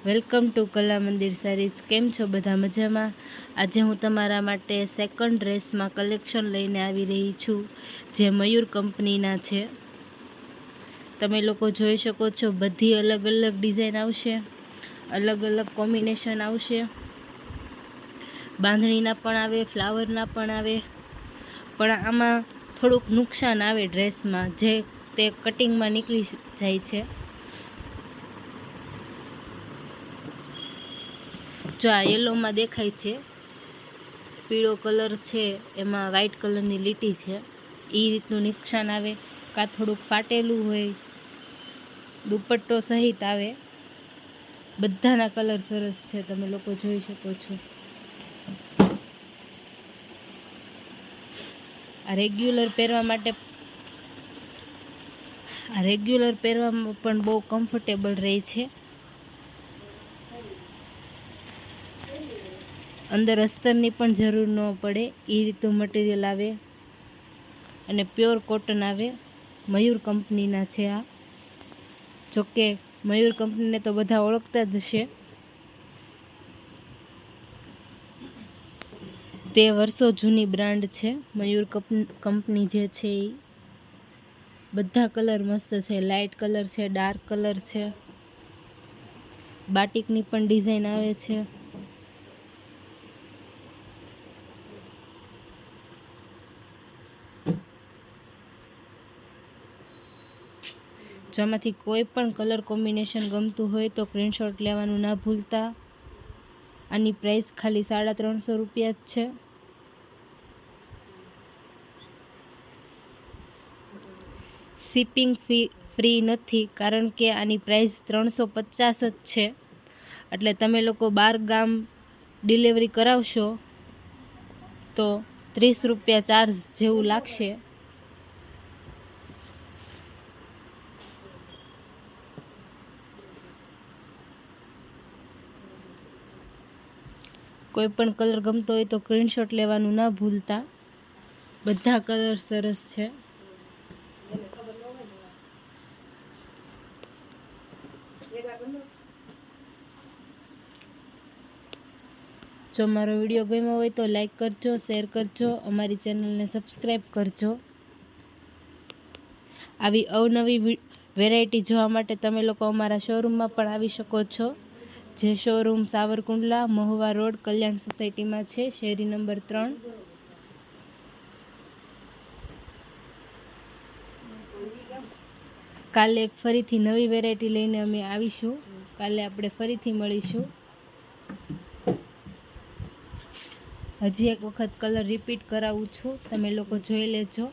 Welcome to કલા મંદિર saris. કેમ છો બધા? મજામાં? આજે હું તમારા માટે સેકન્ડ ડ્રેસમાં કલેક્શન લઈને આવી રહી છું, જે મયુર કંપનીના છે। તમે લોકો જોઈ શકો છો, બધી અલગ અલગ ડિઝાઇન આવશે, અલગ અલગ કોમ્બિનેશન આવશે। બાંધણીના પણ આવે, ફ્લાવરના પણ આવે, પણ આમાં થોડુંક નુકસાન આવે ડ્રેસમાં, જે તે કટિંગમાં નીકળી જાય છે। જો આ યલોમાં દેખાય છે, પીળો કલર છે, એમાં વ્હાઈટ કલરની લીટી છે, એ રીતનું નુકસાન આવે। કાં થોડુંક ફાટેલું હોય, દુપટ્ટો સહિત આવે। બધાના કલર સરસ છે, તમે લોકો જોઈ શકો છો। આ રેગ્યુલર પહેરવામાં પણ બહુ કમ્ફર્ટેબલ રહે છે। અંદર અસ્તરની પણ જરૂર ન પડે, એ રીતનું મટીરિયલ આવે અને પ્યોર કોટન આવે। મયુર કંપનીના છે આ। જોકે મયુર કંપનીને તો બધા ઓળખતા જ હશે, તે વર્ષો જૂની બ્રાન્ડ છે। મયુર કંપની જે છે એ બધા કલર મસ્ત છે, લાઇટ કલર છે, ડાર્ક કલર છે, બાટિકની પણ ડિઝાઇન આવે છે। જો આમાંથી કોઈ પણ કલર કોમ્બિનેશન ગમતું હોય તો સ્ક્રીનશોટ લેવાનું ના ભૂલતા। આની પ્રાઇસ ખાલી 350 રૂપિયા જ છે। શિપિંગ ફ્રી નથી, કારણ કે આની પ્રાઇસ 350 જ છે। એટલે તમે લોકો 12 ગામ ડિલિવરી કરાવશો તો 30 રૂપિયા ચાર્જ જેવું લાગશે। કોઈ પણ કલર ગમતો હોય તો સ્ક્રીનશોટ લેવાનું ના ભૂલતા। બધા કલર સરસ છે। જો મારો વિડીયો ગમ્યો હોય તો લાઈક કરજો, શેર કરજો, અમારી ચેનલને સબસ્ક્રાઈબ કરજો। આવી અવનવી વેરાયટી જોવા માટે તમે લોકો અમારા શોરૂમમાં પણ આવી શકો છો, જે શોરૂમ સાવરકુંડલા, મહુવા રોડ, કલ્યાણ સોસાયટીમાં છે, શેરી નંબર 3। કાલે ફરીથી નવી વેરાયટી લઈને અમે આવીશું। કાલે આપણે ફરીથી મળીશું। હજી એક વખત કલર રિપીટ કરાવું છું, તમે લોકો જોઈ લેજો।